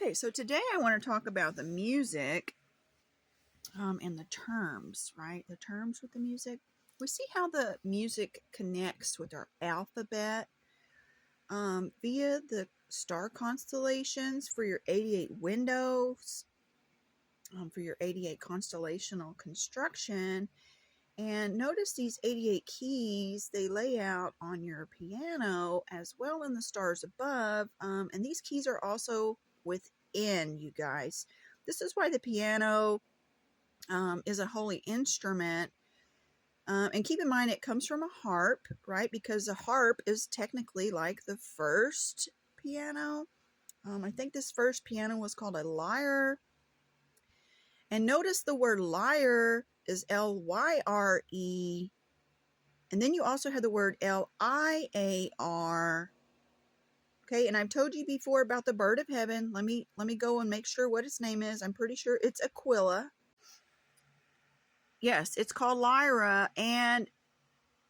Okay, so today I want to talk about the music and the terms, right? The terms with the music. We see how the music connects with our alphabet via the star constellations for your 88 windows, for your 88 constellational construction. And notice these 88 keys, they lay out on your piano as well in the stars above. And these keys are also within, you guys. This is why the piano is a holy instrument. And keep in mind, it comes from a harp, right? Because a harp is technically like the first piano. I think this first piano was called a lyre. And notice the word lyre is L-Y-R-E. And then you also have the word L-I-A-R. Okay, and I've told you before about the bird of heaven. Let me go and make sure what its name is. I'm pretty sure it's Aquila. Yes, it's called Lyra, and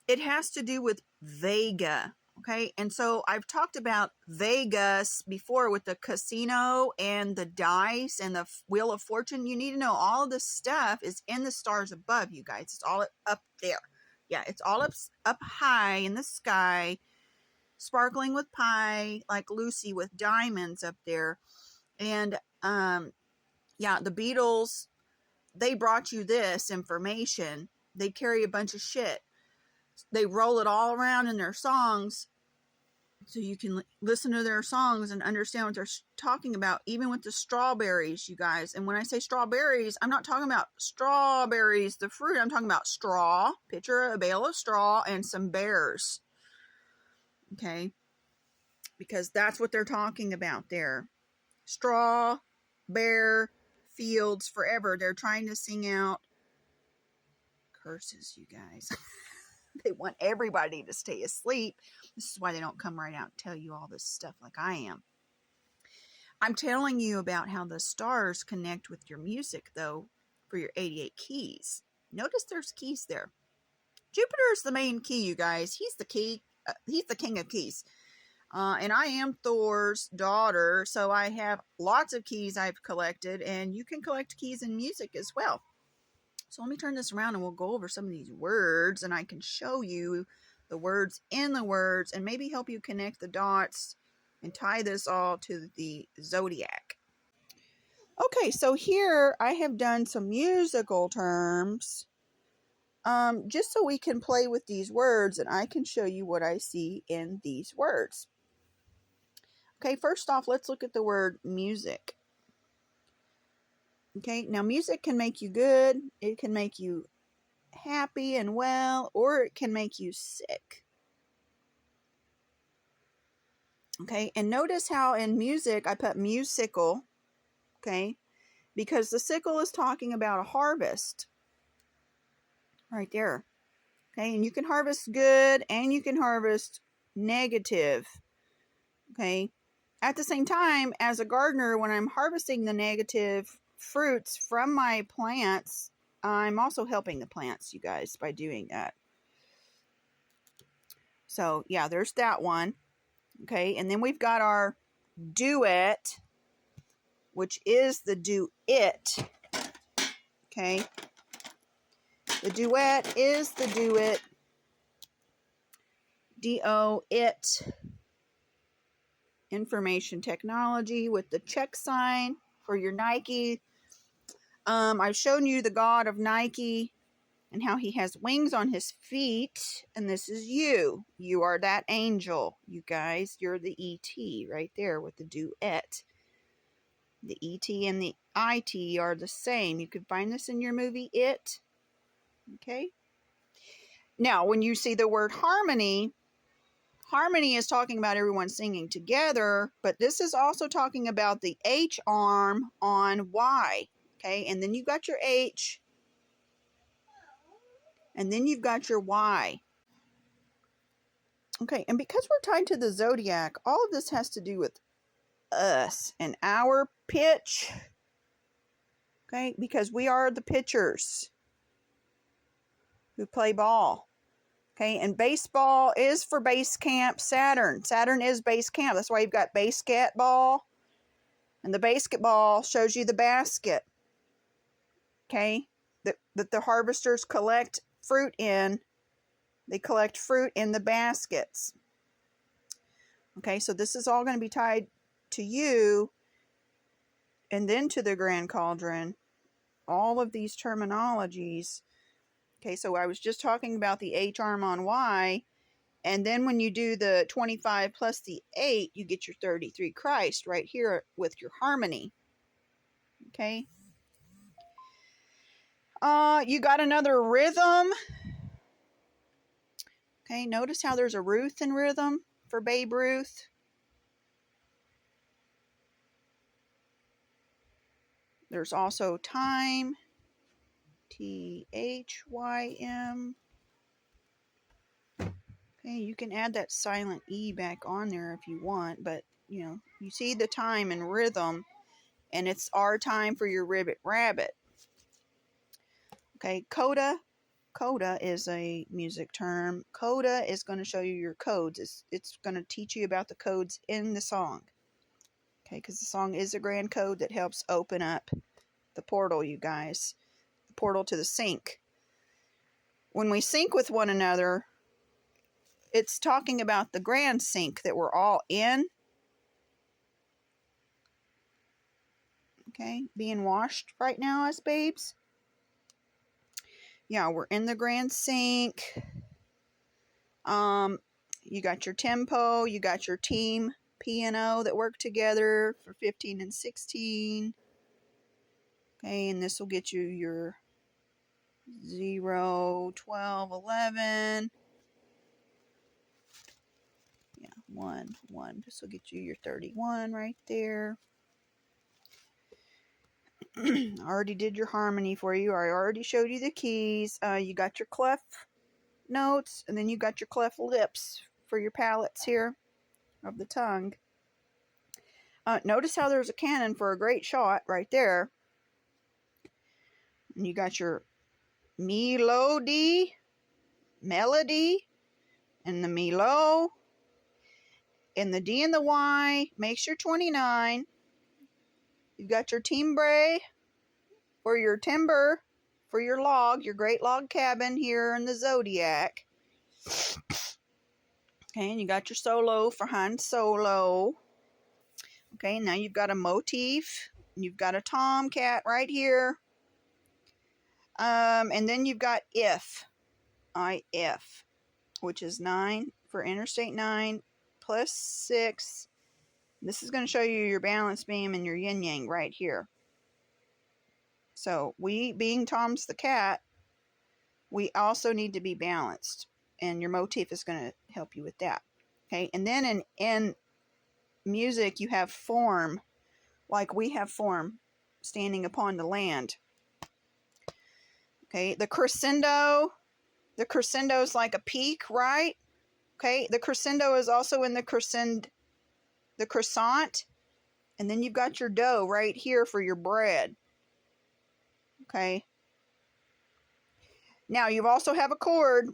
it has to do with Vega. Okay, and so I've talked about Vegas before with the casino and the dice and the Wheel of Fortune. You need to know all of this stuff is in the stars above, you guys. It's all up there. Yeah, it's all up high in the sky, sparkling with pie, like Lucy with diamonds up there. And yeah, the Beatles, they brought you this information. They carry a bunch of shit. They roll it all around in their songs so you can listen to their songs and understand what they're talking about, even with the strawberries, you guys. And when I say strawberries, I'm not talking about strawberries, the fruit. I'm talking about straw, picture a bale of straw, and some bears. Okay? Because that's what they're talking about there. Straw, bear, fields, forever. They're trying to sing out curses, you guys. They want everybody to stay asleep. This is why they don't come right out and tell you all this stuff like I am. I'm telling you about how the stars connect with your music, though, for your 88 keys. Notice there's keys there. Jupiter is the main key, you guys. He's the key. He's the king of keys. And I am Thor's daughter, so I have lots of keys I've collected, and you can collect keys in music as well. So let me turn this around and we'll go over some of these words, and I can show you the words in the words and maybe help you connect the dots and tie this all to the zodiac. Okay, so here I have done some musical terms just so we can play with these words and I can show you what I see in these words. Okay, first off, let's look at the word music. Okay, now music can make you good, it can make you happy and well, or it can make you sick. Okay, and notice how in music I put musical, okay, because the sickle is talking about a harvest right there. Okay, and you can harvest good and you can harvest negative. Okay, at the same time, as a gardener, when I'm harvesting the negative fruits from my plants, I'm also helping the plants, you guys, by doing that. So, yeah, there's that one. Okay, and then we've got our duet, which is the do it. Okay, the duet is the do it. D-O, it. Information technology with the check sign for your Nike. I've shown you the god of Nike and how he has wings on his feet. And this is you. You are that angel, you guys. You're the E.T. right there with the duet. The E.T. and the I.T. are the same. You can find this in your movie, It. Okay. Now, when you see the word harmony, harmony is talking about everyone singing together, but this is also talking about the H arm on Y. Okay, and then you've got your H, and then you've got your Y. Okay, and because we're tied to the zodiac, all of this has to do with us and our pitch. Okay, because we are the pitchers who play ball. Okay, and baseball is for base camp Saturn. Saturn is base camp. That's why you've got basketball. And the basketball shows you the basket, okay, that the harvesters collect fruit in. They collect fruit in the baskets. Okay, so this is all going to be tied to you and then to the Grand Cauldron. All of these terminologies. Okay, so I was just talking about the H arm on Y. And then when you do the 25 plus the 8, you get your 33 Christ right here with your harmony. Okay. You got another rhythm. Okay, notice how there's a Ruth in rhythm for Babe Ruth. There's also time. THYM. Okay, you can add that silent E back on there if you want, but you know, you see the time and rhythm, and it's our time for your ribbit rabbit. Okay, coda. Coda is a music term. Coda is going to show you your codes. It's going to teach you about the codes in the song. Okay, because the song is a grand code that helps open up the portal, you guys. The portal to the sync. When we sync with one another, it's talking about the grand sync that we're all in. Okay, being washed right now as babes. Yeah, we're in the grand sync. You got your tempo, you got your team piano that work together for 15 and 16. Okay, and this will get you your 0, 12, 11. Yeah, 1, 1. This will get you your 31 right there. I already did your harmony for you. I already showed you the keys. You got your clef notes, and then you got your cleft lips for your palates here of the tongue. Notice how there's a cannon for a great shot right there. And you got your melody, and the melo, and the D and the Y makes your 29. You've got your timbre for your timber, for your log, your great log cabin here in the zodiac. Okay, and you got your solo for Han Solo. Okay, now you've got a motif. You've got a tomcat right here. And then you've got if, which is 9 for Interstate 9 plus 6. This is going to show you your balance beam and your yin yang right here. So we, being Tom's the cat, we also need to be balanced. And your motif is going to help you with that. Okay, and then in music you have form, like we have form, standing upon the land. Okay, the crescendo is like a peak, right? Okay, the crescendo is also in the crescent, and then you've got your dough right here for your bread. Okay. Now you also have a chord.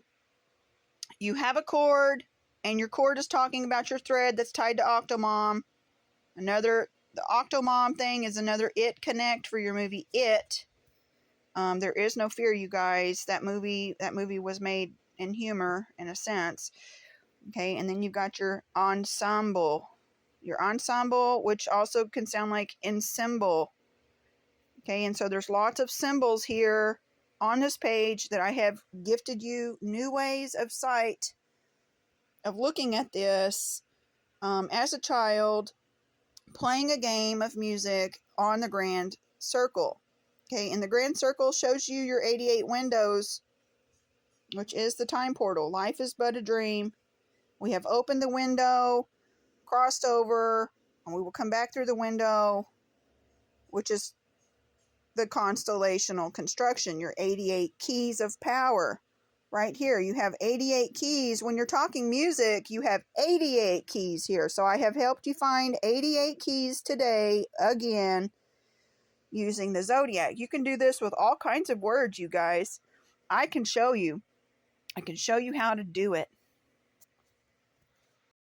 You have a chord, and your chord is talking about your thread that's tied to Octomom. The Octomom thing is another It Connect for your movie It. There is no fear, you guys. That movie was made in humor, in a sense. Okay, and then you've got your ensemble. Your ensemble, which also can sound like ensemble. Okay, and so there's lots of symbols here on this page that I have gifted you new ways of sight, of looking at this as a child, playing a game of music on the grand circle. Okay, and the grand circle shows you your 88 windows, which is the time portal. Life is but a dream. We have opened the window, crossed over, and we will come back through the window, which is the constellational construction, your 88 keys of power. Right here, you have 88 keys. When you're talking music, you have 88 keys here. So I have helped you find 88 keys today, again, using the zodiac. You can do this with all kinds of words, you guys. I can show you how to do it.